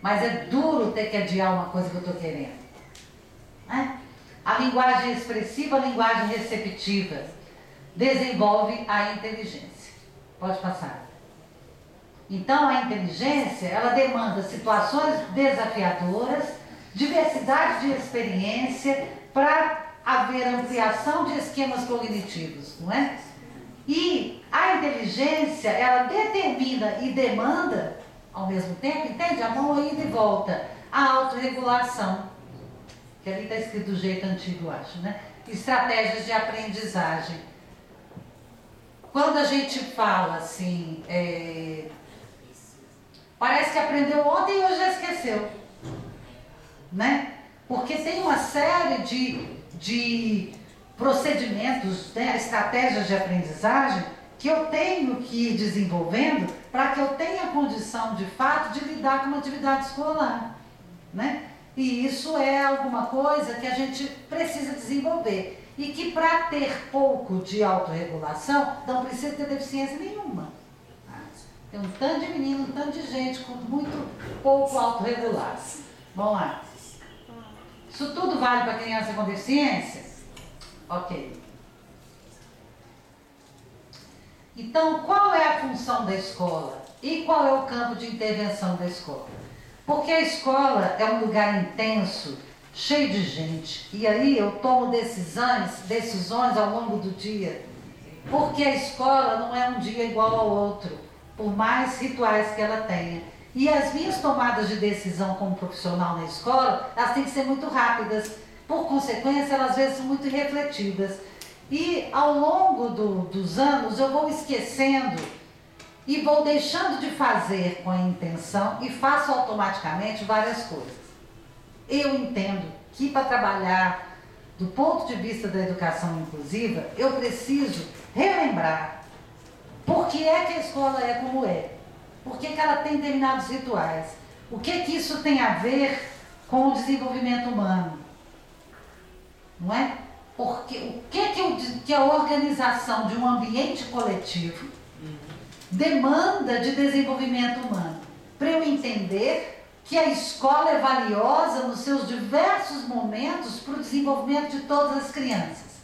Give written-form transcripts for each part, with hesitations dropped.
mas é duro ter que adiar uma coisa que eu estou querendo. Né? A linguagem expressiva, a linguagem receptiva, desenvolve a inteligência. Pode passar. Então, a inteligência, ela demanda situações desafiadoras, diversidade de experiência, para haver ampliação de esquemas cognitivos, não é? E a inteligência, ela determina e demanda, ao mesmo tempo, entende? A mão ida e volta, a autorregulação, que ali está escrito do jeito antigo, eu acho, né? Estratégias de aprendizagem. Quando a gente fala assim, parece que aprendeu ontem e hoje já esqueceu, né? Porque tem uma série de procedimentos, né, estratégias de aprendizagem que eu tenho que ir desenvolvendo para que eu tenha condição, de fato, de lidar com uma atividade escolar, né? E isso é alguma coisa que a gente precisa desenvolver. E que para ter pouco de autorregulação, não precisa ter deficiência nenhuma. Tem um tanto de menino, um tanto de gente com muito pouco autorregulado. Vamos lá. Isso tudo vale para criança com deficiência? Ok. Então, qual é a função da escola? E qual é o campo de intervenção da escola? Porque a escola é um lugar intenso, cheio de gente. E aí eu tomo decisões ao longo do dia. Porque a escola não é um dia igual ao outro, por mais rituais que ela tenha. E as minhas tomadas de decisão como profissional na escola, elas têm que ser muito rápidas. Por consequência, elas às vezes são muito irrefletidas. E ao longo dos anos eu vou esquecendo e vou deixando de fazer com a intenção e faço automaticamente várias coisas. Eu entendo que para trabalhar do ponto de vista da educação inclusiva, eu preciso relembrar por que é que a escola é como é, por que ela tem determinados rituais, o que isso tem a ver com o desenvolvimento humano, não é? Porque o que a organização de um ambiente coletivo demanda de desenvolvimento humano, para eu entender que a escola é valiosa nos seus diversos momentos para o desenvolvimento de todas as crianças.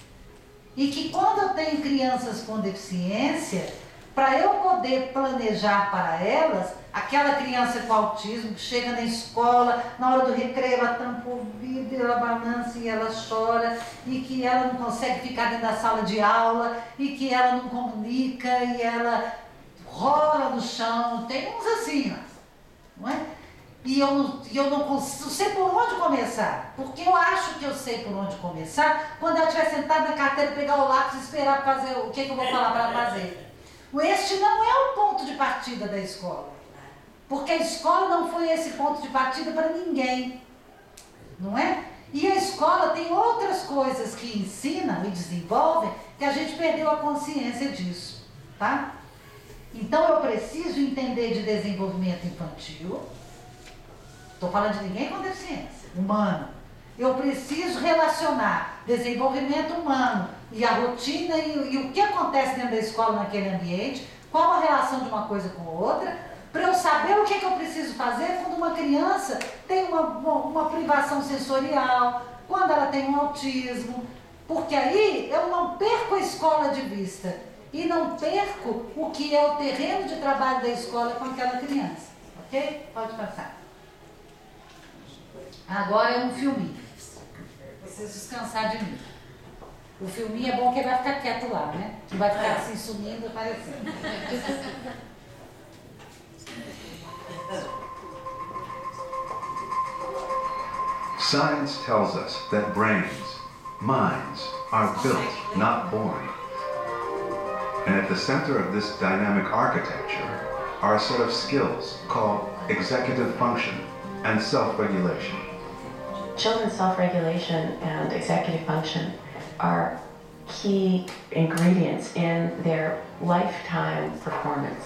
E que quando eu tenho crianças com deficiência, para eu poder planejar para elas, aquela criança com autismo que chega na escola, na hora do recreio ela tampa o ouvido, ela balança e ela chora, e que ela não consegue ficar dentro da sala de aula, e que ela não comunica, e ela rola no chão, tem uns assim, não é? E eu não sei por onde começar, porque eu acho que eu sei por onde começar quando ela estiver sentada na carteira, pegar o lápis e esperar para fazer o que eu vou falar para ela fazer. Este não é o ponto de partida da escola, porque a escola não foi esse ponto de partida para ninguém, não é? E a escola tem outras coisas que ensinam e desenvolvem que a gente perdeu a consciência disso, tá? Então eu preciso entender de desenvolvimento infantil. Estou falando de ninguém com deficiência, humano. Eu preciso relacionar desenvolvimento humano e a rotina e o que acontece dentro da escola naquele ambiente, qual a relação de uma coisa com outra, para eu saber o que eu preciso fazer quando uma criança tem uma privação sensorial, quando ela tem um autismo, porque aí eu não perco a escola de vista e não perco o que é o terreno de trabalho da escola com aquela criança. Ok? Pode passar. Agora é um filminho. Vocês descansar de mim. O filminho é bom que ele vai ficar quieto lá, né? Não vai ficar assim sumindo, aparecendo. Science tells us that minds, are built, not born. And at the center of this dynamic architecture are a set of skills called executive function and self-regulation. Children's self-regulation and executive function are key ingredients in their lifetime performance.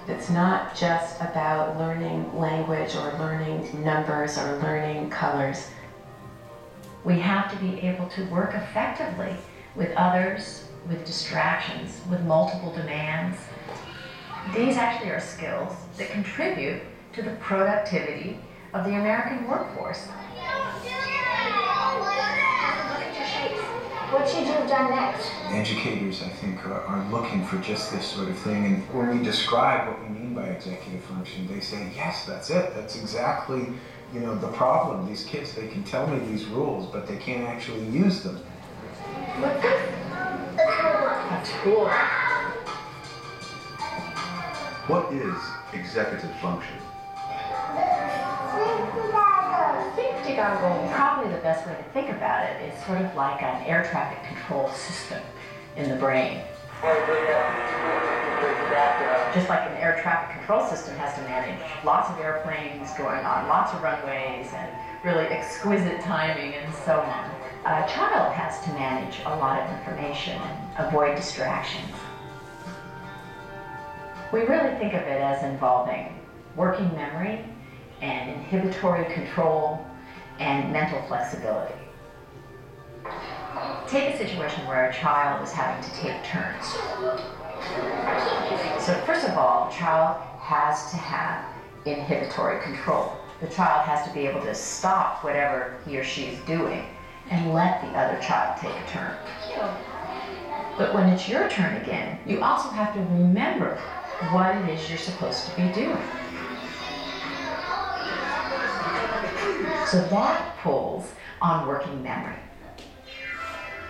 It's not just about learning language or learning numbers or learning colors. We have to be able to work effectively with others, with distractions, with multiple demands. These actually are skills that contribute to the productivity of the American workforce. What should you have done next? Educators, I think, are looking for just this sort of thing. And when we describe what we mean by executive function, they say, yes, that's it. That's exactly, the problem. These kids, they can tell me these rules, but they can't actually use them. What's this? A tool. What is executive function? Probably the best way to think about it is sort of like an air traffic control system in the brain. Just like an air traffic control system has to manage lots of airplanes going on lots of runways and really exquisite timing and so on. A child has to manage a lot of information and avoid distractions. We really think of it as involving working memory and inhibitory control and mental flexibility. Take a situation where a child is having to take turns. So first of all, the child has to have inhibitory control. The child has to be able to stop whatever he or she is doing and let the other child take a turn. But when it's your turn again, you also have to remember what it is you're supposed to be doing. So that pulls on working memory.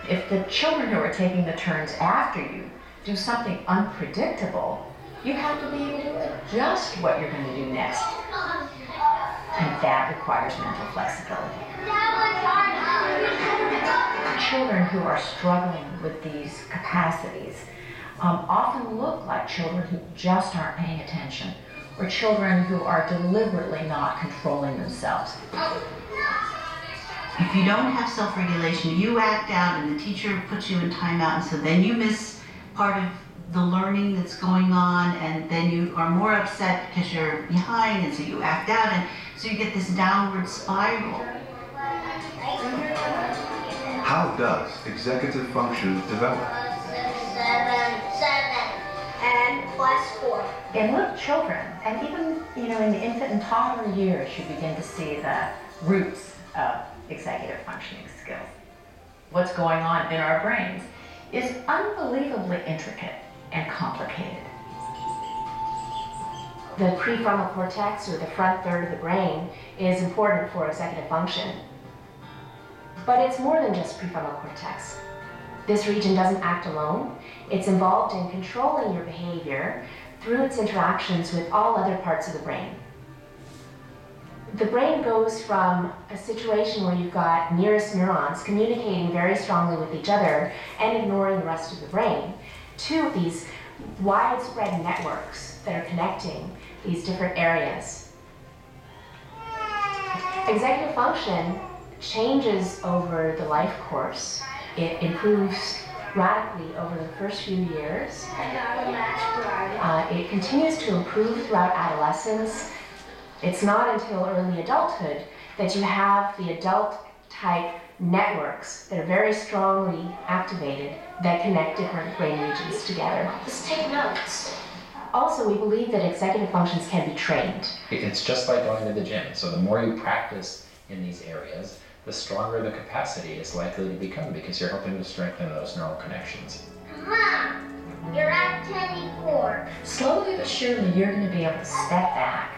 If the children who are taking the turns after you do something unpredictable, you have to be able to adjust what you're going to do next. And that requires mental flexibility. Children who are struggling with these capacities often look like children who just aren't paying attention, or children who are deliberately not controlling themselves. If you don't have self-regulation, you act out and the teacher puts you in timeout, and so then you miss part of the learning that's going on, and then you are more upset because you're behind, and so you act out, and so you get this downward spiral. How does executive function develop? 7 and plus 4. In little children, and even in the infant and toddler years, you begin to see the roots of executive functioning skills. What's going on in our brains is unbelievably intricate and complicated. The prefrontal cortex, or the front third of the brain, is important for executive function. But it's more than just prefrontal cortex. This region doesn't act alone. It's involved in controlling your behavior through its interactions with all other parts of the brain. The brain goes from a situation where you've got nearest neurons communicating very strongly with each other and ignoring the rest of the brain, to these widespread networks that are connecting these different areas. Executive function changes over the life course. It improves radically over the first few years. It continues to improve throughout adolescence. It's not until early adulthood that you have the adult-type networks that are very strongly activated that connect different brain regions together. Let's take notes. Also, we believe that executive functions can be trained. It's just like going to the gym. So the more you practice in these areas, the stronger the capacity is likely to become, because you're helping to strengthen those neural connections. Mom, you're at 10:04. Slowly but surely, you're going to be able to step back,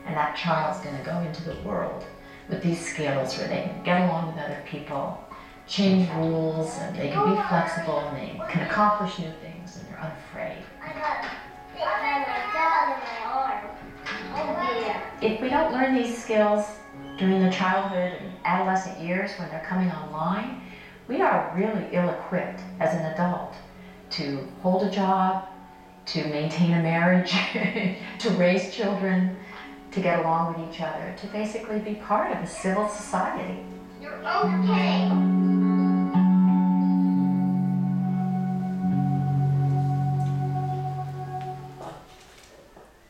and that child's going to go into the world with these skills where they can get along with other people, change rules, and they can be flexible, and they can accomplish new things, and they're unafraid. I got my arm. Oh dear. If we don't learn these skills during the childhood and adolescent years when they're coming online, we are really ill-equipped as an adult to hold a job, to maintain a marriage, to raise children, to get along with each other, to basically be part of a civil society. You're okay.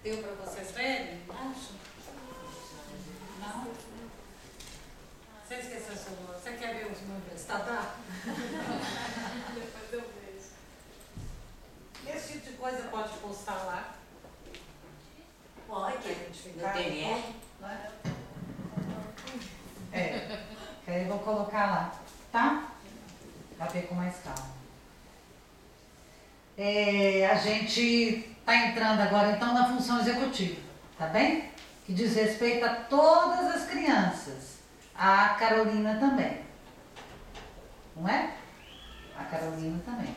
Deu para vocês verem? Acho. Não? Você esqueceu seu nome? Você quer ver os números? Tá? Depois eu vejo. Esse tipo de coisa pode postar lá. Pode. No DNA? Que aí eu vou colocar lá, tá? Pra ver com mais calma. A gente está entrando agora então na função executiva, tá bem? Que diz respeito a todas as crianças. A Carolina também. Não é? A Carolina também.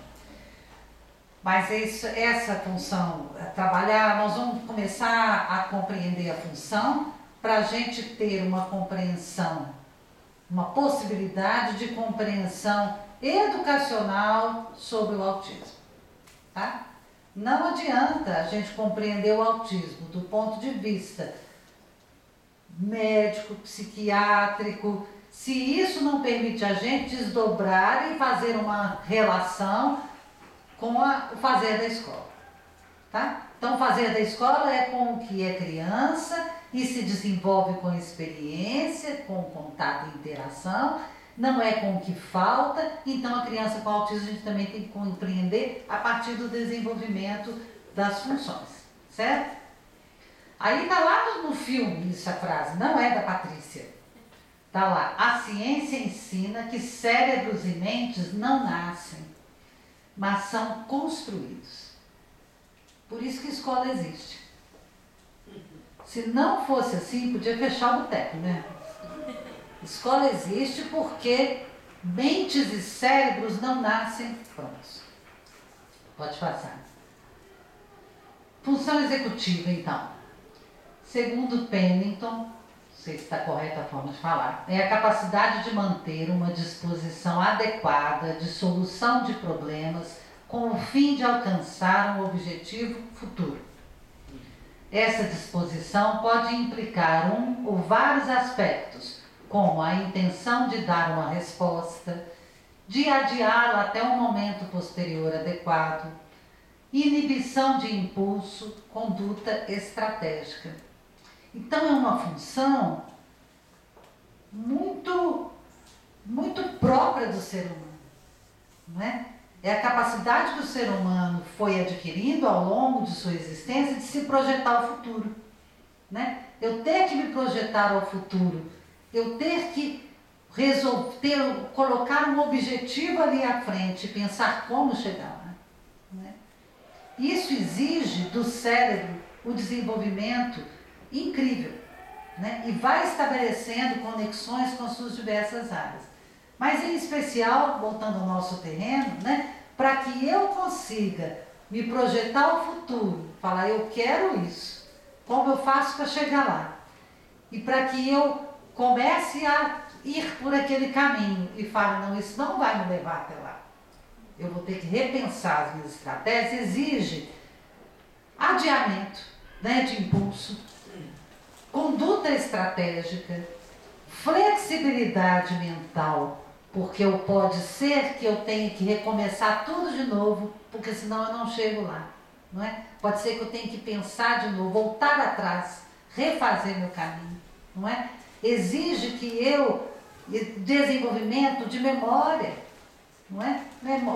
Mas essa função, trabalhar, nós vamos começar a compreender a função para a gente ter uma compreensão, uma possibilidade de compreensão educacional sobre o autismo. Tá? Não adianta a gente compreender o autismo do ponto de vista médico, psiquiátrico, se isso não permite a gente desdobrar e fazer uma relação com o fazer da escola. Tá? Então, o fazer da escola é com o que é criança e se desenvolve com experiência, com contato e interação, não é com o que falta. Então, a criança com autismo a gente também tem que compreender a partir do desenvolvimento das funções, certo? Aí está lá no filme essa frase, não é da Patrícia. Está lá, a ciência ensina que cérebros e mentes não nascem, mas são construídos. Por isso que a escola existe. Se não fosse assim, podia fechar o boteco, né? Escola existe porque mentes e cérebros não nascem prontos. Pode passar. Função executiva, então. Segundo Pennington, não sei se está correta a forma de falar, é a capacidade de manter uma disposição adequada de solução de problemas com o fim de alcançar um objetivo futuro. Essa disposição pode implicar um ou vários aspectos, como a intenção de dar uma resposta, de adiá-la até um momento posterior adequado, inibição de impulso, conduta estratégica. Então é uma função muito própria do ser humano, não é? É a capacidade que o ser humano foi adquirindo ao longo de sua existência de se projetar ao futuro, né? Eu ter que me projetar ao futuro, eu ter que colocar um objetivo ali à frente, pensar como chegar lá, né? Isso exige do cérebro o desenvolvimento incrível, né? E vai estabelecendo conexões com as suas diversas áreas. Mas em especial, voltando ao nosso terreno, né? Para que eu consiga me projetar ao futuro, falar eu quero isso, como eu faço para chegar lá? E para que eu comece a ir por aquele caminho e fale, não, isso não vai me levar até lá. Eu vou ter que repensar as minhas estratégias, exige adiamento, né, de impulso, conduta estratégica, flexibilidade mental, porque pode ser que eu tenha que recomeçar tudo de novo, porque senão eu não chego lá, não é? Pode ser que eu tenha que pensar de novo, voltar atrás, refazer meu caminho, não é? Exige que desenvolvimento de memória, não é?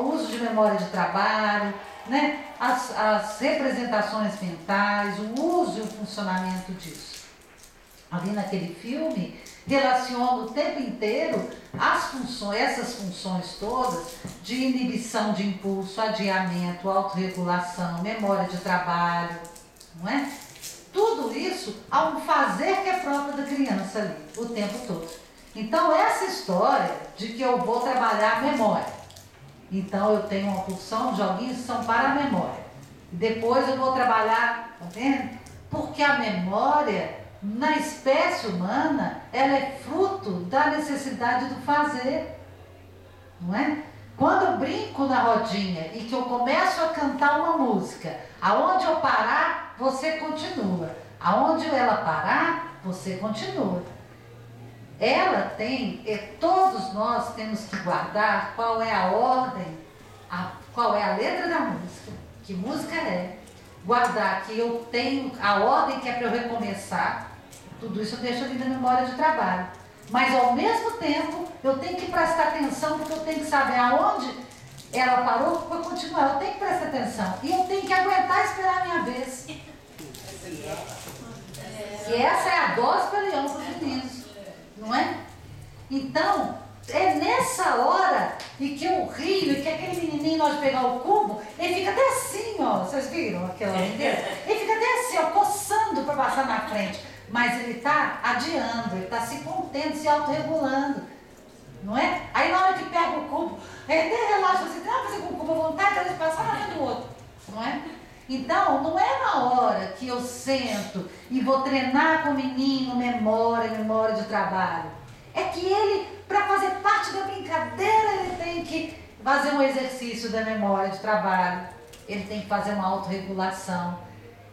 Uso de memória de trabalho, né? As representações mentais, o uso e o funcionamento disso. Ali naquele filme, relaciona o tempo inteiro essas funções todas de inibição de impulso, adiamento, autorregulação, memória de trabalho, não é? Tudo isso há um fazer que é próprio da criança ali, o tempo todo. Então, essa história de que eu vou trabalhar a memória, então eu tenho uma porção de joguinhos que são para a memória. Depois eu vou trabalhar, tá vendo? Porque a memória, na espécie humana, ela é fruto da necessidade do fazer, não é? Quando eu brinco na rodinha e que eu começo a cantar uma música, aonde eu parar, você continua. Aonde ela parar, você continua. Ela tem, todos nós temos que guardar qual é a ordem, qual é a letra da música, que música é. Guardar que eu tenho a ordem que é para eu recomeçar, tudo isso eu deixo ali na memória de trabalho. Mas ao mesmo tempo, eu tenho que prestar atenção, porque eu tenho que saber aonde ela parou para continuar. Eu tenho que prestar atenção. E eu tenho que aguentar esperar a minha vez. E essa é a dose para leão para os meninos, não é? Então, é nessa hora e que eu rio e que aquele menininho, na hora de pegar o cubo, ele fica até assim, ó. Vocês viram aquela brincadeira? Ele fica até assim, ó, coçando para passar na frente. Mas ele está adiando, ele está se contendo, se autorregulando, não é? Aí na hora que pega o cubo, ele até relaxa, você tem que fazer com o cubo à vontade, ele passar na frente do outro, não é? Então, não é na hora que eu sento e vou treinar com o menino memória de trabalho. É que ele, para fazer parte da brincadeira, ele tem que fazer um exercício da memória de trabalho. Ele tem que fazer uma autorregulação.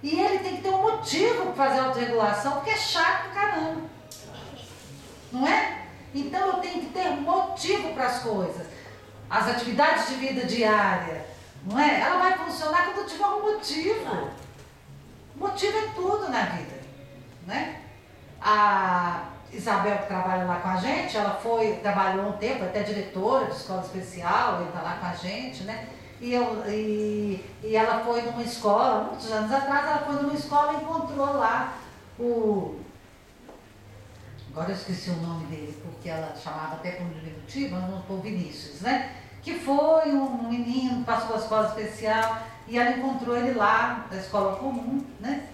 E ele tem que ter um motivo para fazer a autorregulação, porque é chato pra caramba. Não é? Então, eu tenho que ter motivo para as coisas. As atividades de vida diária, não é? Ela vai funcionar quando eu tiver um motivo. Motivo é tudo na vida, né? A Isabel, que trabalha lá com a gente, ela trabalhou um tempo, até diretora de escola especial, ele está lá com a gente, né? E ela foi numa escola, muitos anos atrás, ela foi numa escola e encontrou lá agora eu esqueci o nome dele, porque ela chamava até como diminutivo, o Vinícius, né? Que foi um menino que passou pela escola especial e ela encontrou ele lá, da escola comum, né?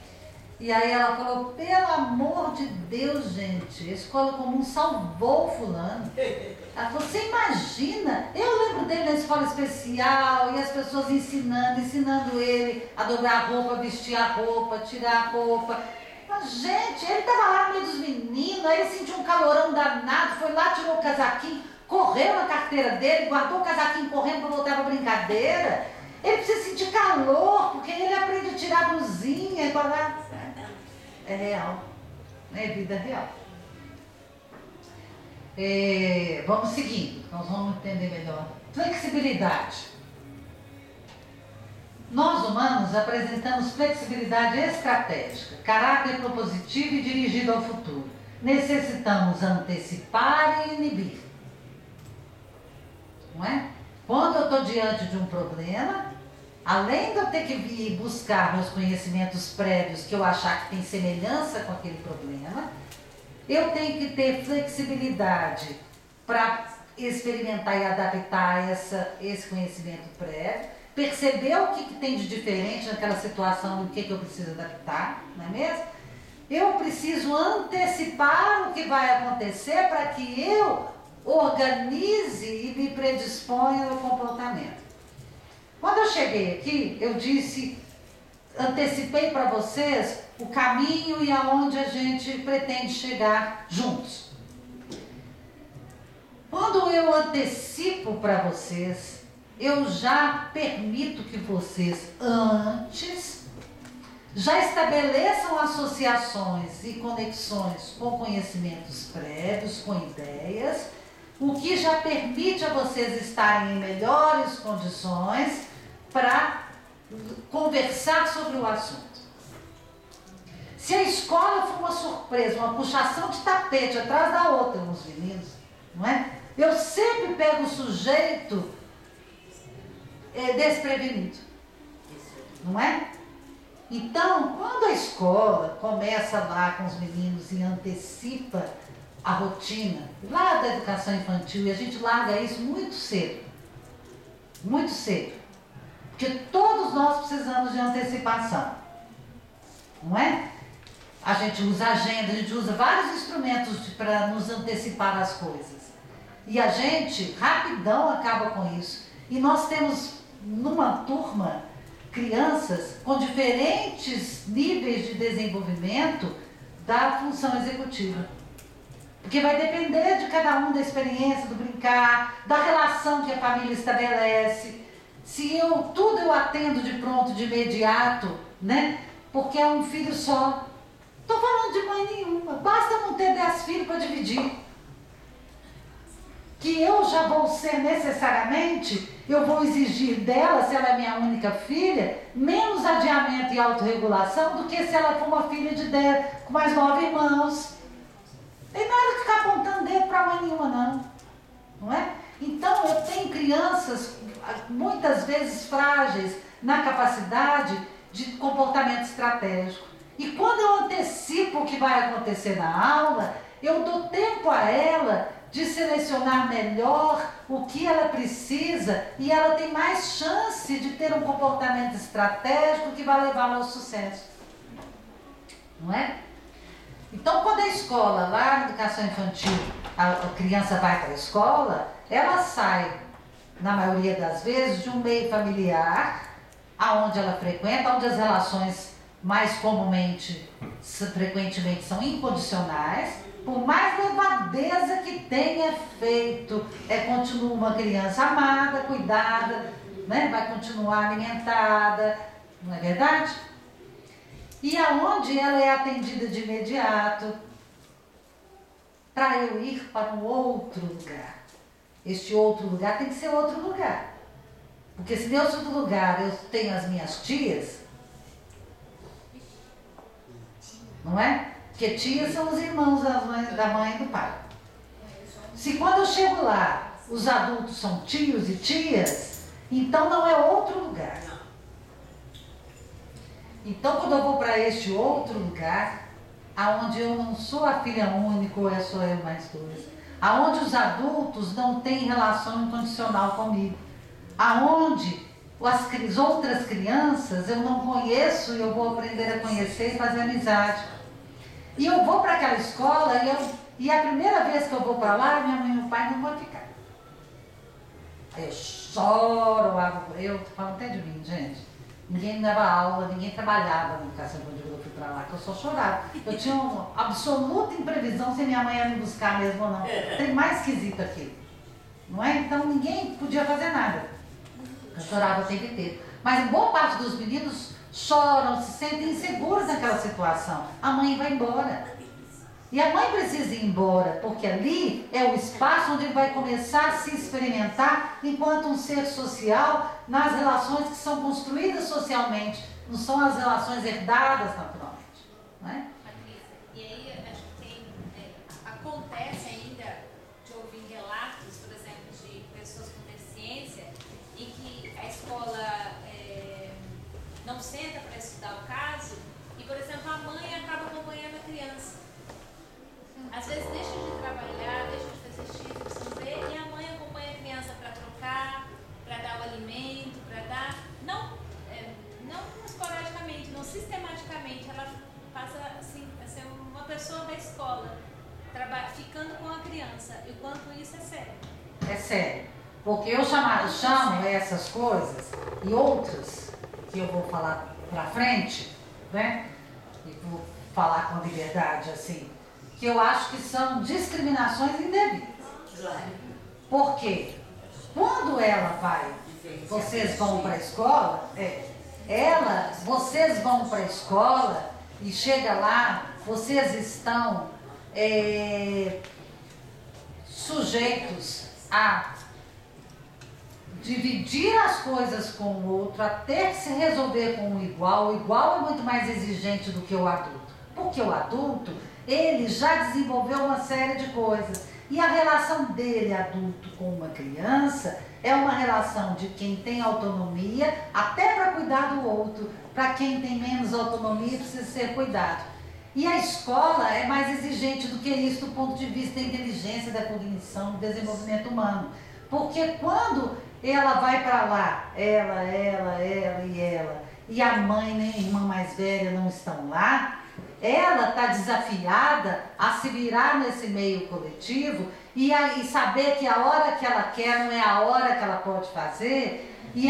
E aí ela falou, pelo amor de Deus, gente, a escola comum salvou o fulano. Ela falou, você imagina, eu lembro dele na escola especial e as pessoas ensinando ele a dobrar a roupa, vestir a roupa, tirar a roupa. Mas, gente, ele estava lá no meio dos meninos, aí ele sentiu um calorão danado, foi lá, tirou o casaquinho, correu na carteira dele, guardou o casaquinho correndo para voltar para a brincadeira. Ele precisa sentir calor, porque ele aprende a tirar a blusinha e guardar. É real, é vida real. Vamos seguindo, nós vamos entender melhor. Flexibilidade. Nós humanos apresentamos flexibilidade estratégica, caráter propositivo e dirigido ao futuro. Necessitamos antecipar e inibir. Não é? Quando eu estou diante de um problema, além de eu ter que ir buscar meus conhecimentos prévios que eu achar que tem semelhança com aquele problema, eu tenho que ter flexibilidade para experimentar e adaptar esse conhecimento prévio, perceber o que tem de diferente naquela situação e o que eu preciso adaptar, não é mesmo? Eu preciso antecipar o que vai acontecer para que eu organize e me predisponha ao comportamento. Quando eu cheguei aqui, eu antecipei para vocês o caminho e aonde a gente pretende chegar juntos. Quando eu antecipo para vocês, eu já permito que vocês antes já estabeleçam associações e conexões com conhecimentos prévios, com ideias, o que já permite a vocês estarem em melhores condições para conversar sobre o assunto. Se a escola for uma surpresa, uma puxação de tapete atrás da outra nos meninos, não é? Eu sempre pego o sujeito desprevenido, não é? Então, quando a escola começa lá com os meninos e antecipa a rotina, lá da educação infantil, e a gente larga isso muito cedo, porque todos nós precisamos de antecipação, não é? A gente usa agenda, a gente usa vários instrumentos para nos antecipar as coisas, e a gente rapidão acaba com isso, e nós temos numa turma crianças com diferentes níveis de desenvolvimento da função executiva. Porque vai depender de cada um, da experiência, do brincar, da relação que a família estabelece. Se tudo eu atendo de pronto, de imediato, né? Porque é um filho só. Estou falando de mãe nenhuma. Basta não ter 10 filhos para dividir. Que eu já vou ser necessariamente, eu vou exigir dela, se ela é minha única filha, menos adiamento e autorregulação do que se ela for uma filha de 10, com mais 9 irmãos. Tem nada que ficar apontando dedo para mãe nenhuma, não é? Então, eu tenho crianças, muitas vezes frágeis, na capacidade de comportamento estratégico. E quando eu antecipo o que vai acontecer na aula, eu dou tempo a ela de selecionar melhor o que ela precisa e ela tem mais chance de ter um comportamento estratégico que vai levá-la ao sucesso. Não é? Então, quando a escola, lá na educação infantil, a criança vai para a escola, ela sai, na maioria das vezes, de um meio familiar, aonde ela frequenta, onde as relações mais frequentemente são incondicionais, por mais levadeza que tenha feito, continua uma criança amada, cuidada, né? Vai continuar alimentada, não é verdade? E aonde ela é atendida de imediato, para eu ir para um outro lugar. Este outro lugar tem que ser outro lugar. Porque se nesse outro lugar eu tenho as minhas tias, não é? Porque tias são os irmãos da mãe e do pai. Se quando eu chego lá, os adultos são tios e tias, então não é outro lugar. Então, quando eu vou para este outro lugar, aonde eu não sou a filha única ou sou eu mais dois, aonde os adultos não têm relação incondicional comigo, aonde as outras crianças eu não conheço e eu vou aprender a conhecer e fazer amizade. E eu vou para aquela escola e a primeira vez que eu vou para lá, minha mãe e meu pai não vão ficar. Aí eu choro, eu tô falando até de mim, gente. Ninguém me dava aula, ninguém trabalhava na educação quando eu fui para lá, que eu só chorava. Eu tinha uma absoluta imprevisão se minha mãe ia me buscar mesmo ou não. Tem mais esquisito aqui. Não é? Então ninguém podia fazer nada. Eu chorava o tempo inteiro. Mas boa parte dos meninos choram, se sentem inseguros naquela situação. A mãe vai embora. E a mãe precisa ir embora, porque ali é o espaço onde ele vai começar a se experimentar enquanto um ser social nas relações que são construídas socialmente, não são as relações herdadas naturalmente. Não é? Patrícia, e aí acho que acontece ainda de ouvir relatos, por exemplo, de pessoas com deficiência, em que a escola não senta para estudar o caso e, por exemplo, a mãe acaba acompanhando a criança. Às vezes deixa de trabalhar, deixa de fazer X, Y, e a mãe acompanha a criança para trocar, para dar o alimento, para dar... Não esporadicamente, não sistematicamente, ela passa assim, a ser uma pessoa da escola, ficando com a criança, e o quanto isso é sério. É sério, porque eu chamo essas coisas e outras que eu vou falar para frente, né? E vou falar com liberdade assim, que eu acho que são discriminações indevidas. Porque quando ela vai, vocês vão para a escola, vocês vão para a escola e chega lá, vocês estão sujeitos a dividir as coisas com o outro, a ter que se resolver com o igual. O igual é muito mais exigente do que o adulto. Porque o adulto, ele já desenvolveu uma série de coisas. E a relação dele, adulto, com uma criança, é uma relação de quem tem autonomia, até para cuidar do outro. Para quem tem menos autonomia, precisa ser cuidado. E a escola é mais exigente do que isso do ponto de vista da inteligência, da cognição, do desenvolvimento humano. Porque quando ela vai para lá, ela, e a mãe nem a irmã mais velha não estão lá, ela está desafiada a se virar nesse meio coletivo e saber que a hora que ela quer não é a hora que ela pode fazer, e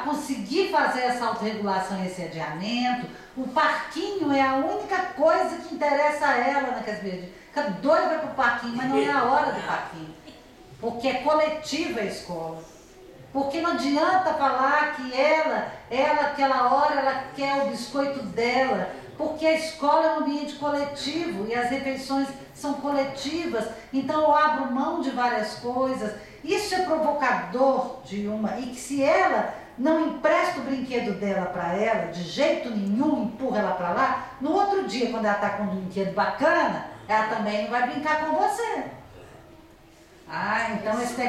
conseguir fazer essa autorregulação e esse adiamento. O parquinho é a única coisa que interessa a ela naqueles meses. Fica doida para ir para o parquinho, mas não é a hora do parquinho. Porque é coletiva a escola. Porque não adianta falar que ela aquela hora, ela quer o biscoito dela. Porque a escola é um ambiente coletivo e as refeições são coletivas. Então eu abro mão de várias coisas. Isso é provocador e que se ela não empresta o brinquedo dela para ela, de jeito nenhum, empurra ela para lá, no outro dia, quando ela está com um brinquedo bacana, ela também não vai brincar com você. Então esse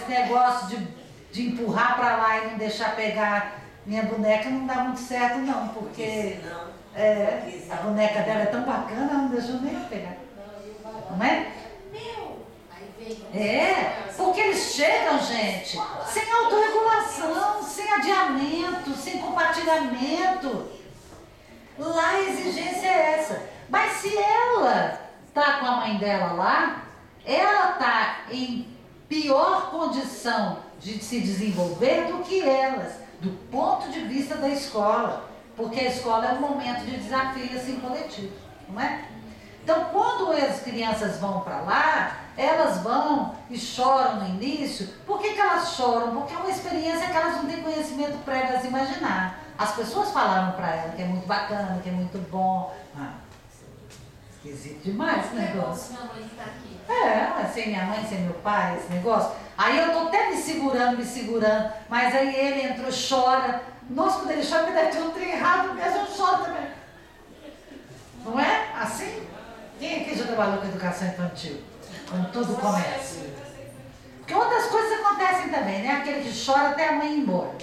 negócio de empurrar para lá e não deixar pegar minha boneca não dá muito certo não, porque A boneca dela é tão bacana, ela não deixou nem eu pegar. Não é? Porque eles chegam, gente, sem autorregulação, sem adiamento, sem compartilhamento. Lá a exigência é essa. Mas se ela está com a mãe dela lá, ela está em pior condição de se desenvolver do que elas, do ponto de vista da escola. Porque a escola é um momento de desafio assim coletivo, não é? Então, quando as crianças vão para lá, elas vão e choram no início. Por que elas choram? Porque é uma experiência que elas não têm conhecimento prévio a imaginar. As pessoas falaram para elas que é muito bacana, que é muito bom. Esquisito demais esse negócio. Sem minha mãe, sem meu pai, esse negócio. Aí eu tô até me segurando, mas aí ele entrou, chora. Nossa, quando ele chora, ele deve ter um trem errado mesmo, eu choro também. Não é? Assim? Quem aqui já trabalhou com educação infantil? Quando tudo começa. Porque outras coisas acontecem também, né? Aquele que chora até a mãe ir embora.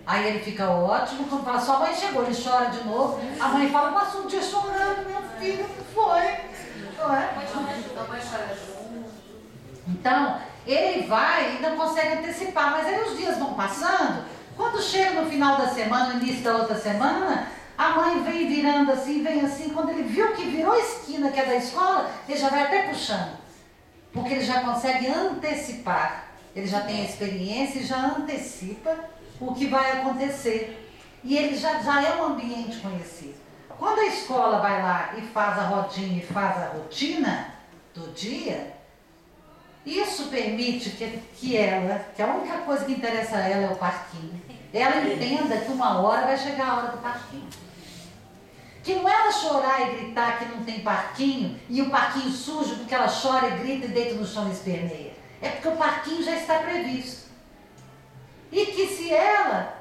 Aí ele fica ótimo, quando fala, sua mãe chegou, ele chora de novo. A mãe fala, passou um dia chorando, meu filho, o que foi? Não é? Então, ele vai e não consegue antecipar, mas aí os dias vão passando. Quando chega no final da semana, no início da outra semana, a mãe vem virando assim, vem assim. Quando ele viu que virou a esquina que é da escola, ele já vai até puxando. Porque ele já consegue antecipar. Ele já tem a experiência e já antecipa o que vai acontecer. E ele já é um ambiente conhecido. Quando a escola vai lá e faz a rodinha e faz a rotina do dia, isso permite que ela, que a única coisa que interessa a ela é o parquinho, ela entenda que uma hora vai chegar a hora do parquinho. Que não é ela chorar e gritar que não tem parquinho e o parquinho sujo porque ela chora e grita e deita no chão e esperneia. É porque o parquinho já está previsto. E que se ela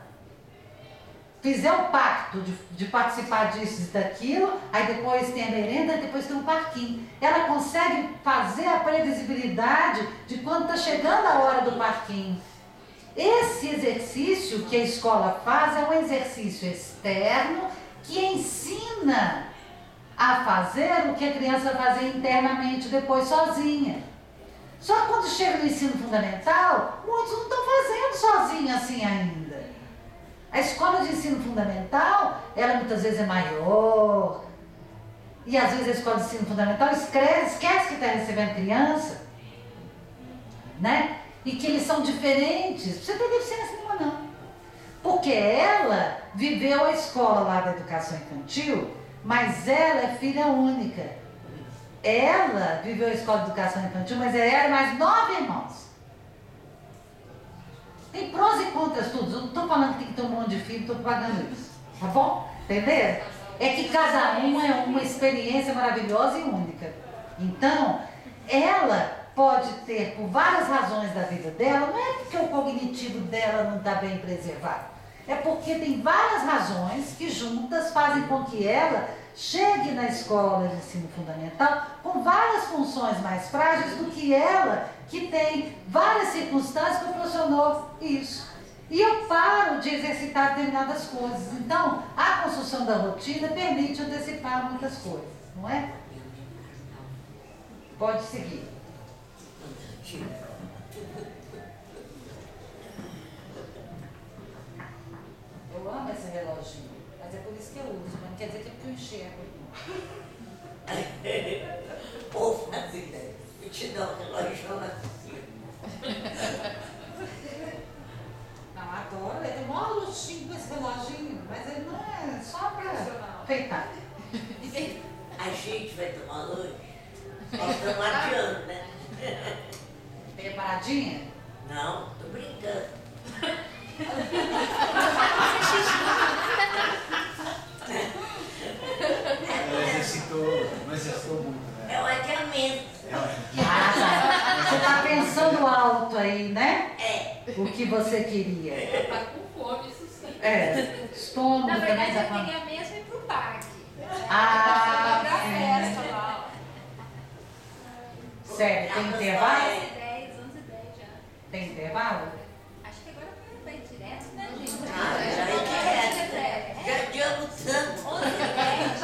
fizer o pacto de participar disso e daquilo, aí depois tem a merenda e depois tem um parquinho. Ela consegue fazer a previsibilidade de quando está chegando a hora do parquinho. Esse exercício que a escola faz é um exercício externo que ensina a fazer o que a criança vai fazer internamente depois sozinha. Só que quando chega no ensino fundamental, muitos não estão fazendo sozinhos assim ainda. A escola de ensino fundamental, ela muitas vezes é maior. E às vezes a escola de ensino fundamental esquece que está recebendo criança. Né? E que eles são diferentes. Você não tem deficiência nenhuma, não. Porque ela viveu a escola lá da educação infantil, mas ela é filha única. Ela viveu a escola de educação infantil, mas é ela e mais 9 irmãos. Tem prós e contras tudo. Eu não estou falando que tem que ter um monte de filho, estou pagando isso. Tá bom? Entendeu? É que cada um é uma experiência maravilhosa e única. Então, ela pode ter, por várias razões da vida dela, não é porque o cognitivo dela não está bem preservado. É porque tem várias razões que juntas fazem com que ela chegue na escola de ensino fundamental com várias funções mais frágeis do que ela, que tem várias circunstâncias que proporcionou isso. E eu paro de exercitar determinadas coisas. Então, a construção da rotina permite antecipar muitas coisas, não é? Pode seguir. Eu amo esse reloginho, mas é por isso que eu uso, mas não quer dizer que é porque eu enxergo. Pô, fazia. Eu te dou um relógio assim. Não, adoro. Ele tem um maior luxinho com esse reloginho, mas ele não é só para feitar. A gente vai tomar lanche. Nós estamos adiando, né? Preparadinha? Não, tô brincando. Não exercitou muito, né? É o adiamento. Você está pensando alto aí, né? É. O que você queria. Tá com fome, isso sim. Estômago Na também verdade, tá eu com... queria mesmo ir pro parque. Ah, pra festa lá. Sério, tem intervalo? 11h10 já. Tem intervalo? Acho que agora vai direto, né, gente? Já é direto. Já adiamos tanto. 11h10.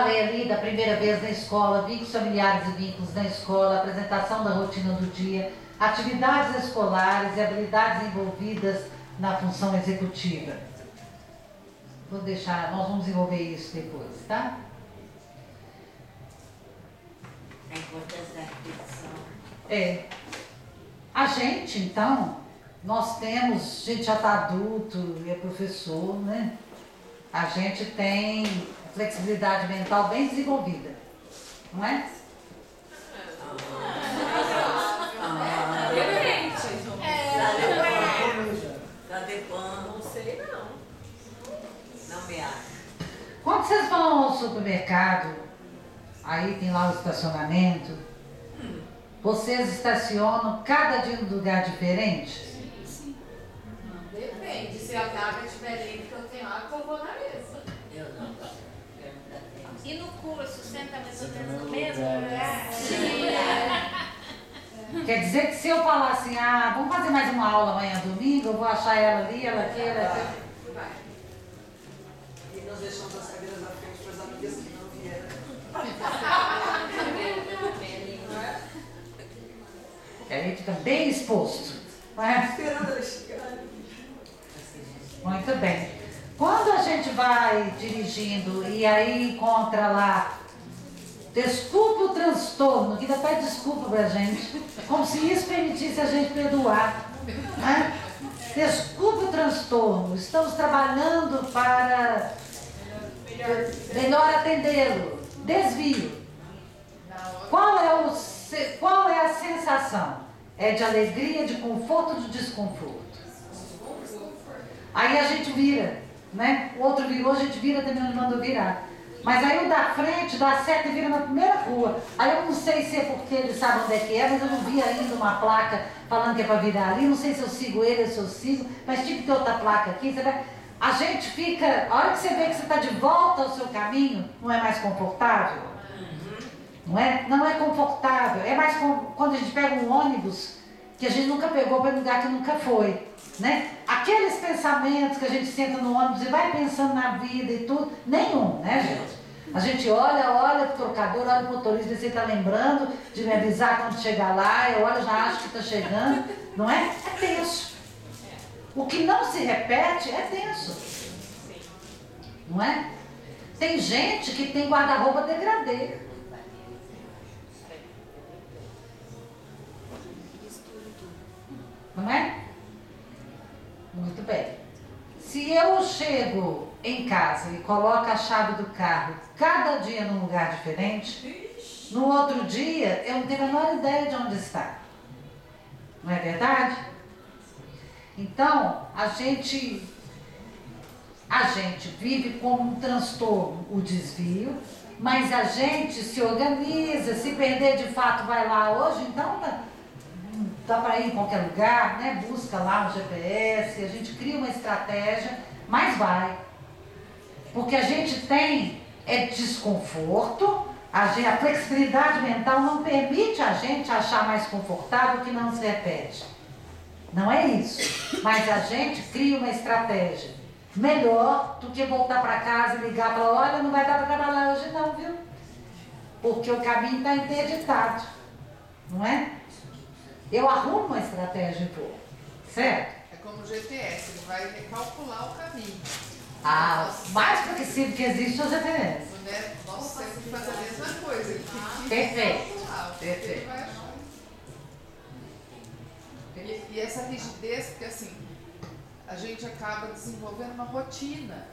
falei ali da primeira vez na escola, vínculos familiares e vínculos na escola, apresentação da rotina do dia, atividades escolares e habilidades envolvidas na função executiva. Vou deixar, nós vamos desenvolver isso depois, tá? A importância da repetição. A gente, então, nós temos, a gente já está adulto e é professor, né? A gente tem flexibilidade mental bem desenvolvida, não é? Tá depondo. Não sei não. Não me acho. Quando vocês vão ao supermercado, aí tem lá o estacionamento, vocês estacionam cada dia num lugar diferente? Depende, se a vaga é diferente que eu tenho água, eu vou na mesa. Eu não. E no curso, senta mais ou menos no mesmo lugar? Sim. Quer dizer que se eu falar assim, vamos fazer mais uma aula amanhã domingo, eu vou achar ela ali, ela aqui, ela aqui. Vai. E nós deixamos as cadeiras na frente para as amigas que não vieram. A gente fica bem exposto, não é? Esperando elas chegarem. Muito bem. Quando a gente vai dirigindo e aí encontra lá, desculpa o transtorno, que ainda pede desculpa pra gente, como se isso permitisse a gente perdoar, né? Desculpa o transtorno, estamos trabalhando para melhor atendê-lo. Desvio. Qual é a sensação? É de alegria, de conforto ou de desconforto? Aí a gente vira, né? O outro virou, a gente vira, também não mandou virar. Mas aí o da frente dá certo e vira na primeira rua. Aí eu não sei se é porque ele sabe onde é que é, mas eu não vi ainda uma placa falando que é para virar ali. Não sei se eu sigo ele ou se eu sigo, mas tinha que ter outra placa aqui. Você vai... A gente fica, a hora que você vê que você está de volta ao seu caminho, não é mais confortável? Não é? Não é confortável. É mais quando a gente pega um ônibus que a gente nunca pegou para um lugar que nunca foi. Né? Aqueles pensamentos que a gente senta no ônibus e vai pensando na vida e tudo, nenhum, né, gente? A gente olha pro trocador, olha pro motorista, vê se ele está lembrando de me avisar quando chegar lá, eu olho, já acho que está chegando, não é? É tenso. O que não se repete é tenso. Não é? Tem gente que tem guarda-roupa degradê. Não é? Muito bem. Se eu chego em casa e coloco a chave do carro cada dia num lugar diferente, no outro dia eu não tenho a menor ideia de onde está. Não é verdade? Então, a gente vive como um transtorno, o desvio, mas a gente se organiza, se perder de fato vai lá hoje, então dá para ir em qualquer lugar, né? Busca lá um GPS, a gente cria uma estratégia, mas vai. Porque a gente tem desconforto, a flexibilidade mental não permite a gente achar mais confortável que não se repete. Não é isso. Mas a gente cria uma estratégia melhor do que voltar para casa e ligar para olha, não vai dar para trabalhar hoje não, viu? Porque o caminho está interditado, não é? Eu arrumo uma estratégia e vou, certo? É como o GPS, ele vai recalcular o caminho. Mais progressivo que existe é o GPS. Né? Nossa, sempre faz a mesma coisa. Ele Perfeito. Ele vai achar. E essa rigidez, porque assim, a gente acaba desenvolvendo uma rotina.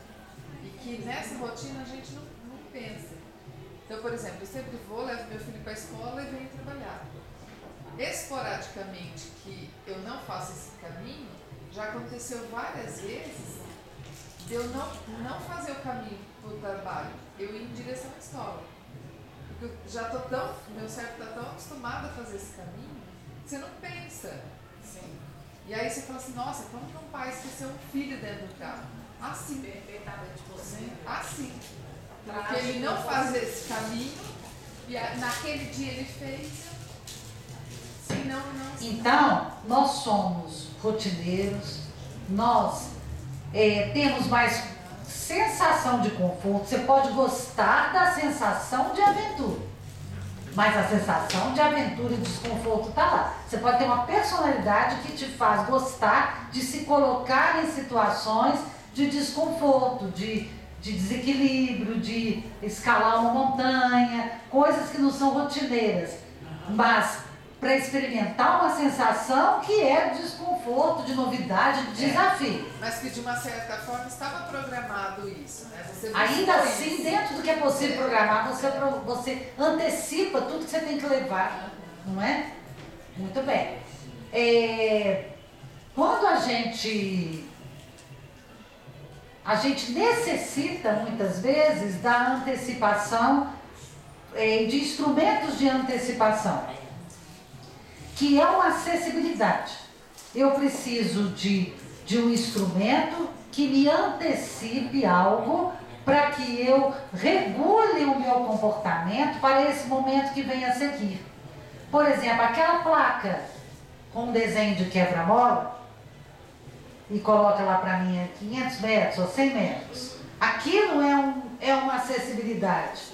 E que nessa rotina a gente não pensa. Então, por exemplo, eu sempre vou, levo meu filho para a escola e venho trabalhar. Esporadicamente que eu não faço esse caminho, já aconteceu várias vezes de eu não fazer o caminho para o trabalho, eu ir em direção à escola. Porque eu já meu cérebro está tão acostumado a fazer esse caminho, que você não pensa. Sim. E aí você fala assim, nossa, como que um pai esqueceu um filho dentro do carro? Assim. Perfeitamente possível. Assim. Porque ele não faz esse caminho, e naquele dia ele fez. Então, nós somos rotineiros, nós temos mais sensação de conforto, você pode gostar da sensação de aventura, mas a sensação de aventura e desconforto está lá. Você pode ter uma personalidade que te faz gostar de se colocar em situações de desconforto, de desequilíbrio, de escalar uma montanha, coisas que não são rotineiras, mas para experimentar uma sensação que é de desconforto, de novidade, de desafio. Mas que de uma certa forma estava programado isso, né? Você Ainda assim, dentro do que é possível programar, você antecipa tudo que você tem que levar, não é? Muito bem. Quando a gente necessita muitas vezes da antecipação, de instrumentos de antecipação, que é uma acessibilidade. Eu preciso de um instrumento que me antecipe algo para que eu regule o meu comportamento para esse momento que vem a seguir. Por exemplo, aquela placa com um desenho de quebra-mola e coloca lá para mim 500 metros ou 100 metros. Aquilo é uma acessibilidade.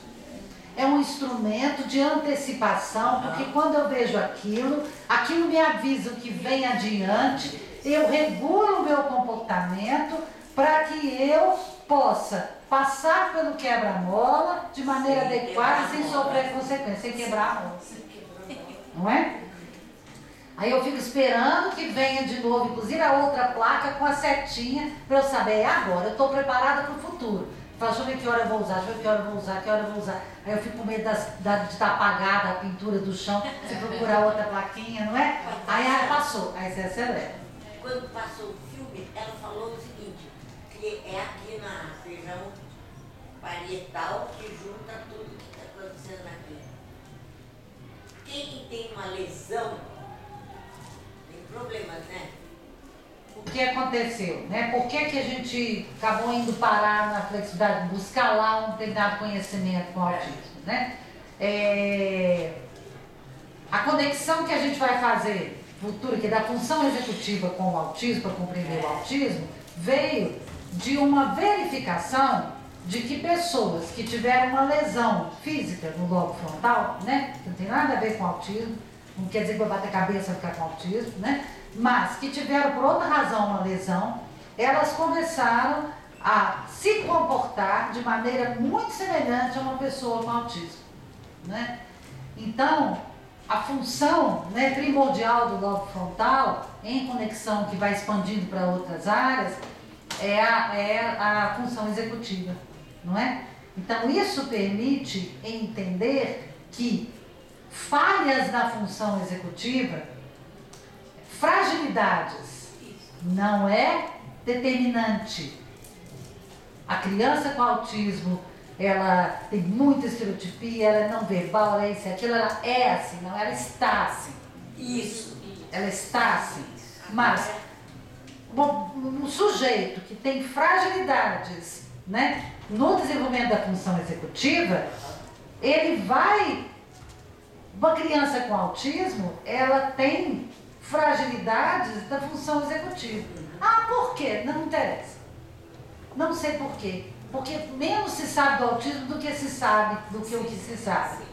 É um instrumento de antecipação, porque quando eu vejo aquilo me avisa o que vem adiante, eu regulo o meu comportamento para que eu possa passar pelo quebra-mola de maneira adequada, sem sofrer consequências, sem quebrar a mola. Não é? Aí eu fico esperando que venha de novo, inclusive a outra placa com a setinha, para eu saber, agora, eu estou preparada para o futuro. Fala, deixa eu ver que hora eu vou usar, deixa eu ver que hora eu vou usar, que hora eu vou usar. Aí eu fico com medo de estar apagada a pintura do chão, você procurar outra plaquinha, não é? Aí passou, aí você acelera. Quando passou o filme, ela falou o seguinte, que é aqui na região parietal que junta tudo que está acontecendo aqui. Quem tem uma lesão tem problemas, né? O que aconteceu, né? Por que a gente acabou indo parar na flexibilidade, buscar lá um determinado conhecimento com o autismo, né? A conexão que a gente vai fazer futura, que é da função executiva com o autismo, para compreender o autismo, veio de uma verificação de que pessoas que tiveram uma lesão física no lobo frontal, né? Que não tem nada a ver com autismo, não quer dizer que vai bater a cabeça e ficar com autismo, né? Mas que tiveram por outra razão uma lesão, elas começaram a se comportar de maneira muito semelhante a uma pessoa com autismo, né? Então, a função, né, primordial do lobo frontal, em conexão que vai expandindo para outras áreas, é a função executiva, não é? Então, isso permite entender que falhas na função executiva, fragilidades, não é determinante. A criança com autismo, ela tem muita estereotipia, ela é não verbal, ela é isso e aquilo, ela é assim, não, ela está assim. Isso. Ela está assim. Mas um sujeito que tem fragilidades, né, no desenvolvimento da função executiva, ele vai... Uma criança com autismo, ela tem fragilidades da função executiva. Ah, por quê? Não interessa. Não sei por quê. Porque menos se sabe do autismo do que se sabe, do que o que se sabe.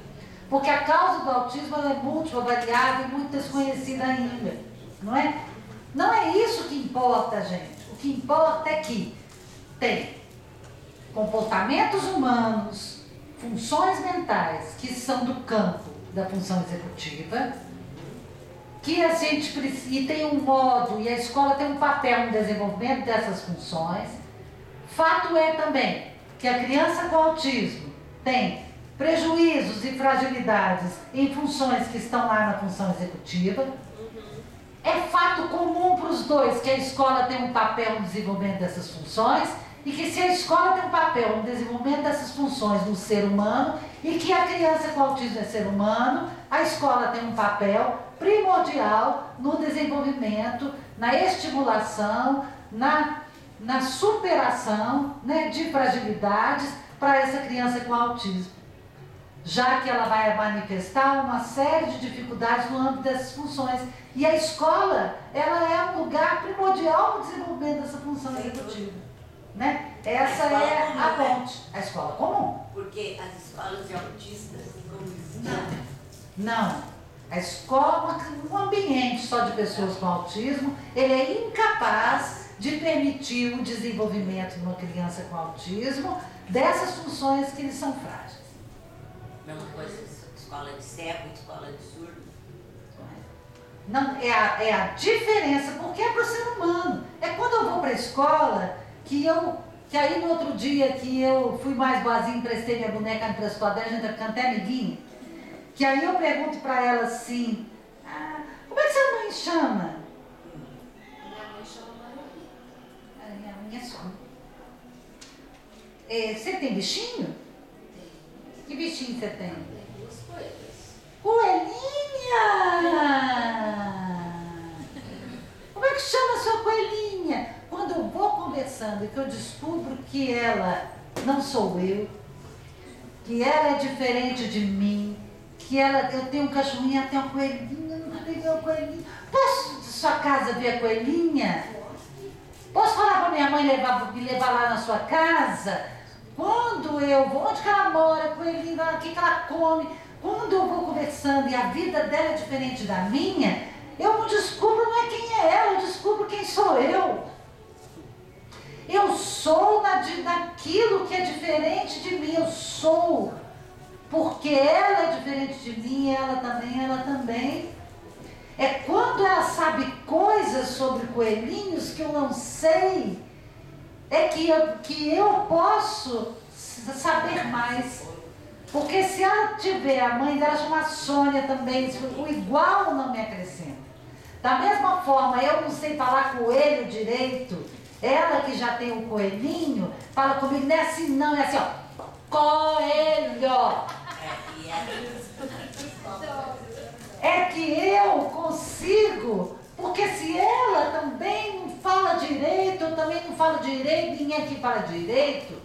Porque a causa do autismo ela é múltipla, variável e muito desconhecida ainda. Não é? Não é isso que importa, gente. O que importa é que tem comportamentos humanos, funções mentais que são do campo da função executiva, que a gente precisa, e tem um modo, e a escola tem um papel no desenvolvimento dessas funções. Fato é também que a criança com autismo tem prejuízos e fragilidades em funções que estão lá na função executiva. É fato comum para os dois que a escola tem um papel no desenvolvimento dessas funções e que se a escola tem um papel no desenvolvimento dessas funções no ser humano e que a criança com autismo é ser humano, a escola tem um papel primordial no desenvolvimento, na estimulação, na superação, né, de fragilidades para essa criança com autismo, já que ela vai manifestar uma série de dificuldades no âmbito dessas funções. E a escola, ela é um lugar primordial no desenvolvimento dessa função executiva, né? Essa é a ponte, a escola comum. Porque as escolas de autistas, como Não. A escola, um ambiente só de pessoas com autismo, ele é incapaz de permitir o desenvolvimento de uma criança com autismo dessas funções que eles são frágeis. Mesma coisa, escola de cego, escola de surdo. Não, é a diferença, porque é para o ser humano. É quando eu vou para a escola que aí no outro dia que eu fui mais boazinha, emprestei minha boneca, me emprestou a 10, a gente ficando até amiguinha, que aí eu pergunto para ela assim, como é que sua mãe chama? Minha mãe chama Maria. A minha só. Você tem bichinho? Que bichinho você tem? Tem 2 coelhas. Coelhinha! Como é que chama a sua coelhinha? Quando eu vou conversando e que eu descubro que ela não sou eu, que ela é diferente de mim, que eu tenho um cachorrinho, ela tem uma coelhinha, nunca peguei uma coelhinha. Posso de sua casa ver a coelhinha? Posso falar para minha mãe me levar lá na sua casa? Quando eu vou, onde que ela mora, coelhinha, o que ela come? Quando eu vou conversando e a vida dela é diferente da minha, eu não descubro não é quem é ela, eu descubro quem sou eu. Eu sou naquilo que é diferente de mim, eu sou. Porque ela é diferente de mim, ela também. É quando ela sabe coisas sobre coelhinhos que eu não sei, é que eu posso saber mais. Porque se ela tiver, a mãe dela chama Sônia também, o igual não me acrescenta. Da mesma forma, eu não sei falar coelho direito, ela que já tem o coelhinho, fala comigo, não é assim não, é assim, ó, coelho. É que eu consigo, porque se ela também não fala direito, eu também não falo direito, ninguém aqui fala direito,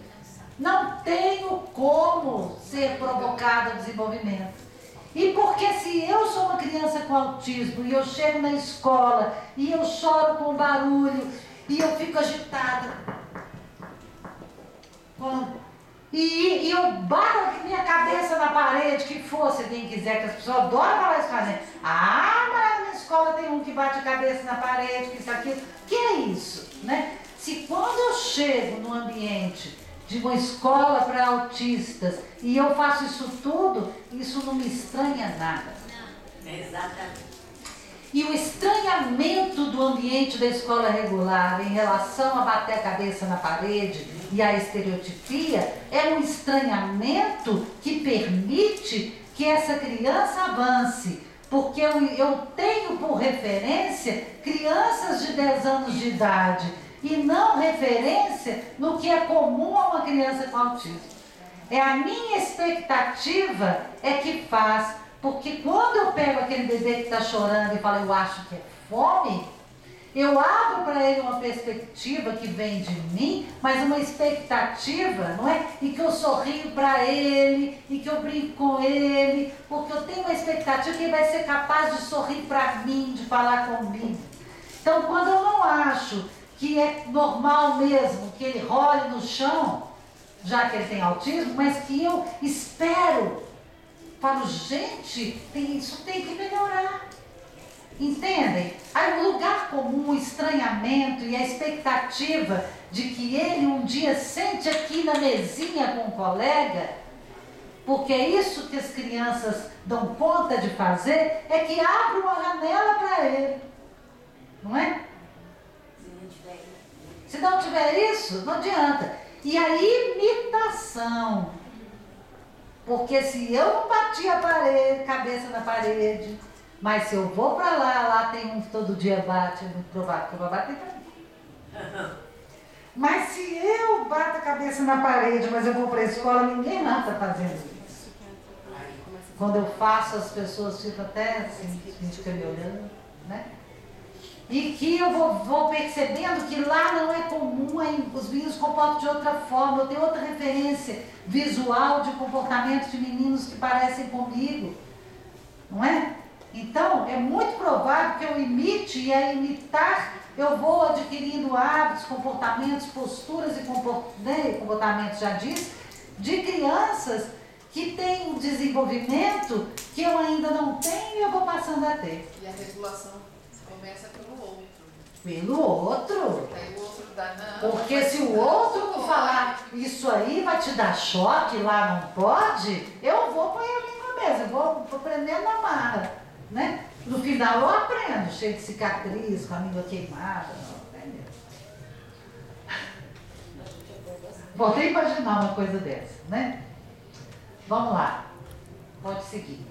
não tenho como ser provocado o desenvolvimento. E porque se eu sou uma criança com autismo e eu chego na escola e eu choro com barulho e eu fico agitada, e eu bato minha cabeça na parede, que fosse quem quiser, que as pessoas adoram falar isso pra gente. Mas na escola tem um que bate a cabeça na parede, que isso, aquilo. Que é isso, né? Se quando eu chego num ambiente de uma escola para autistas e eu faço isso tudo, isso não me estranha nada. Exatamente. E o estranhamento do ambiente da escola regular em relação a bater a cabeça na parede e a estereotipia é um estranhamento que permite que essa criança avance. Porque eu tenho por referência crianças de 10 anos de idade e não referência no que é comum a uma criança com autismo. É a minha expectativa é que faz. Porque quando eu pego aquele bebê que está chorando e falo, eu acho que é fome, eu abro para ele uma perspectiva que vem de mim, mas uma expectativa, não é? E que eu sorrio para ele, e que eu brinco com ele, porque eu tenho uma expectativa que ele vai ser capaz de sorrir para mim, de falar comigo. Então, quando eu não acho que é normal mesmo que ele role no chão, já que ele tem autismo, mas que eu espero, falo, gente, isso tem que melhorar. Entendem? Aí o lugar comum, o estranhamento e a expectativa de que ele um dia sente aqui na mesinha com o colega, porque é isso que as crianças dão conta de fazer, é que abre uma janela para ele. Não é? Se não tiver isso, não adianta. E a imitação. Porque se eu não bati a parede, cabeça na parede, mas se eu vou para lá tem um que todo dia bate, é muito provável que eu vou bater para mim. Mas se eu bato a cabeça na parede, mas eu vou para a escola, ninguém lá está fazendo isso. Quando eu faço, as pessoas ficam até assim, ficam me olhando, né? E que eu vou percebendo que lá não é comum, os meninos comportam de outra forma, eu tenho outra referência visual de comportamento de meninos que parecem comigo, não é? Então, é muito provável que eu imite, e a imitar eu vou adquirindo hábitos, comportamentos, posturas e comportamentos, já disse, de crianças que têm um desenvolvimento que eu ainda não tenho e eu vou passando a ter. E a regulação começa pelo outro. Pelo outro. Aí o outro dá não. Porque se o outro não falar isso aí vai te dar choque, lá não pode, eu vou pôr a língua mesmo, eu vou prendendo na marra, né? No final eu aprendo, cheio de cicatriz, com a língua queimada, não entendeu? Vou até imaginar uma coisa dessa, né? Vamos lá, pode seguir.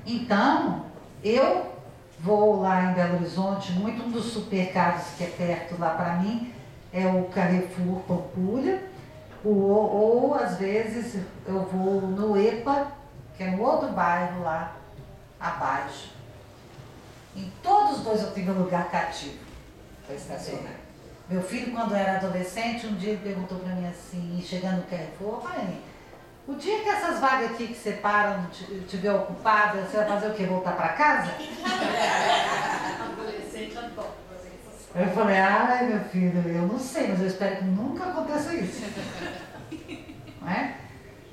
Então, eu vou lá em Belo Horizonte, muito um dos supermercados que é perto lá para mim é o Carrefour Pampulha, ou às vezes eu vou no EPA, que é no outro bairro lá abaixo. Em todos os dois eu tenho um lugar cativo para estacionar. Meu filho, quando era adolescente, um dia ele perguntou para mim assim, chegando no Carrefour, mãe, o dia que essas vagas aqui que separam estiver ocupada, você vai fazer o quê? Voltar para casa? Adolescente adora fazer essas coisas. Eu falei, ai meu filho, eu não sei, mas eu espero que nunca aconteça isso. Não é?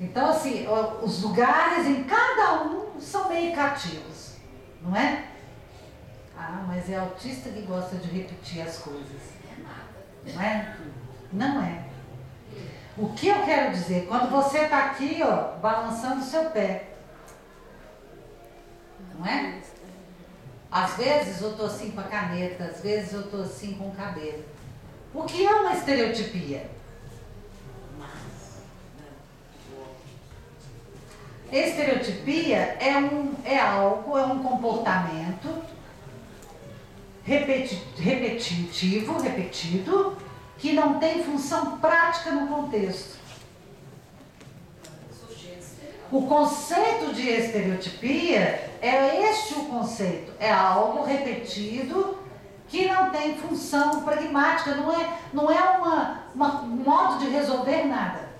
Então, assim, os lugares em cada um são meio cativos, não é? Ah, mas é autista que gosta de repetir as coisas. Não é? Não é. O que eu quero dizer? Quando você está aqui, ó, balançando o seu pé, não é? Às vezes eu estou assim com a caneta, às vezes eu estou assim com o cabelo. O que é uma estereotipia? Estereotipia é algo, é um comportamento repetitivo, repetido, que não tem função prática no contexto. O conceito de estereotipia é este o conceito, é algo repetido que não tem função pragmática, não é um modo de resolver nada.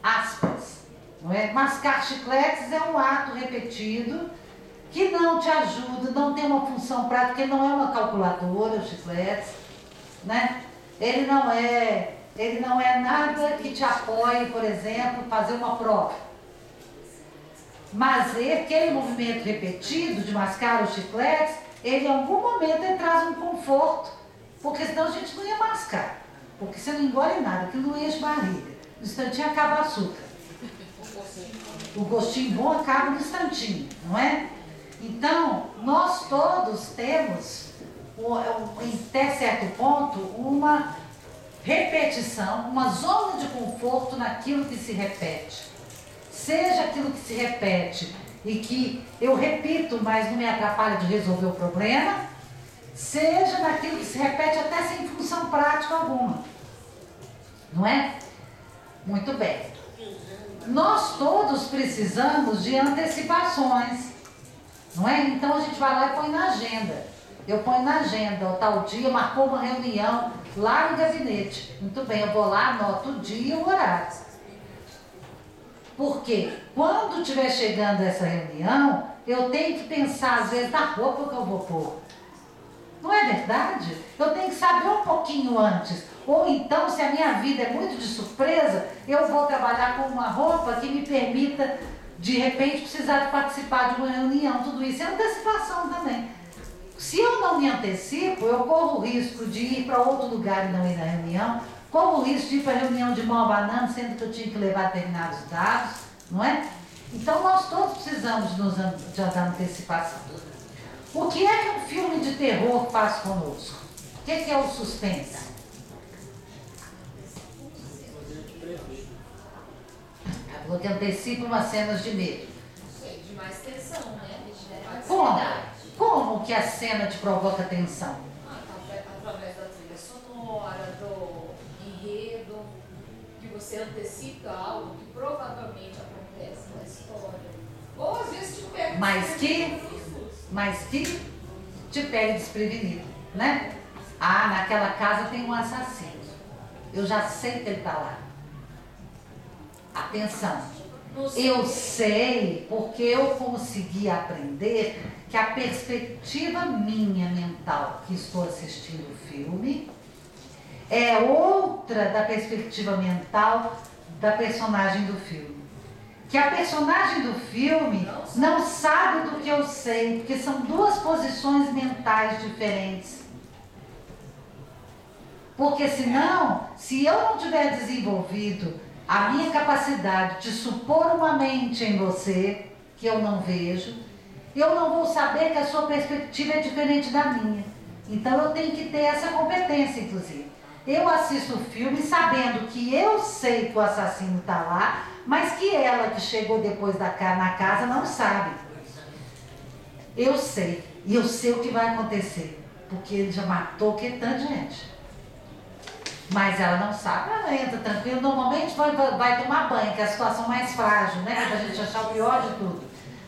Aspas, não é? Mascar chicletes é um ato repetido que não te ajuda, não tem uma função prática, ele não é uma calculadora, os chicletes, né? Ele não é nada que te apoie, por exemplo, fazer uma prova. Mas aquele movimento repetido de mascar os chicletes, ele em algum momento ele traz um conforto, porque senão a gente não ia mascar, porque você não engole nada, aquilo não enche barriga. No instantinho acaba o açúcar. O gostinho bom acaba no instantinho, não é? Então, nós todos temos, até certo ponto, uma repetição, uma zona de conforto naquilo que se repete. Seja aquilo que se repete e que eu repito, mas não me atrapalha de resolver o problema, seja naquilo que se repete até sem função prática alguma. Não é? Muito bem. Nós todos precisamos de antecipações. Não é? Então a gente vai lá e põe na agenda. Eu ponho na agenda, ó, tal dia marcou uma reunião lá no gabinete. Muito bem, eu vou lá, anoto o dia e o horário. Porque quando estiver chegando essa reunião, eu tenho que pensar, às vezes, na roupa que eu vou pôr. Não é verdade? Eu tenho que saber um pouquinho antes. Ou então, se a minha vida é muito de surpresa, eu vou trabalhar com uma roupa que me permita, de repente, precisar de participar de uma reunião. Tudo isso é antecipação também. Se eu não me antecipo, eu corro o risco de ir para outro lugar e não ir na reunião, corro o risco de ir para a reunião de mão abanando, sendo que eu tinha que levar determinados dados, não é? Então, nós todos precisamos de antecipação. O que é que um filme de terror faz conosco? O que é o suspense? Falou que antecipa umas cenas de medo. De mais tensão, né? Como? Como que a cena te provoca tensão? Através da trilha sonora, do enredo, que você antecipa algo que provavelmente acontece na história. Ou às vezes te pega. Mas que te pega desprevenido, né? Ah, naquela casa tem um assassino. Eu já sei que ele está lá. Atenção, eu sei porque eu consegui aprender que a perspectiva minha mental que estou assistindo o filme é outra da perspectiva mental da personagem do filme. Que a personagem do filme não sabe do que eu sei, porque são duas posições mentais diferentes. Porque senão, se eu não tiver desenvolvido a minha capacidade de supor uma mente em você, que eu não vejo, eu não vou saber que a sua perspectiva é diferente da minha. Então eu tenho que ter essa competência, inclusive. Eu assisto o filme sabendo que eu sei que o assassino está lá, mas que ela que chegou depois na casa não sabe. Eu sei. E eu sei o que vai acontecer. Porque ele já matou que tanta gente. Mas ela não sabe, ela entra tranquila. Normalmente vai tomar banho, que é a situação mais frágil, né? Que é pra gente achar o pior de tudo.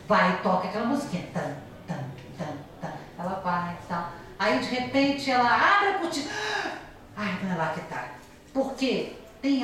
Vai e toca aquela musiquinha. Tan, tan, tan, tan. Ela vai e tal. Aí de repente ela abre a cortina. Ai, não é lá que tá. Por quê? Tem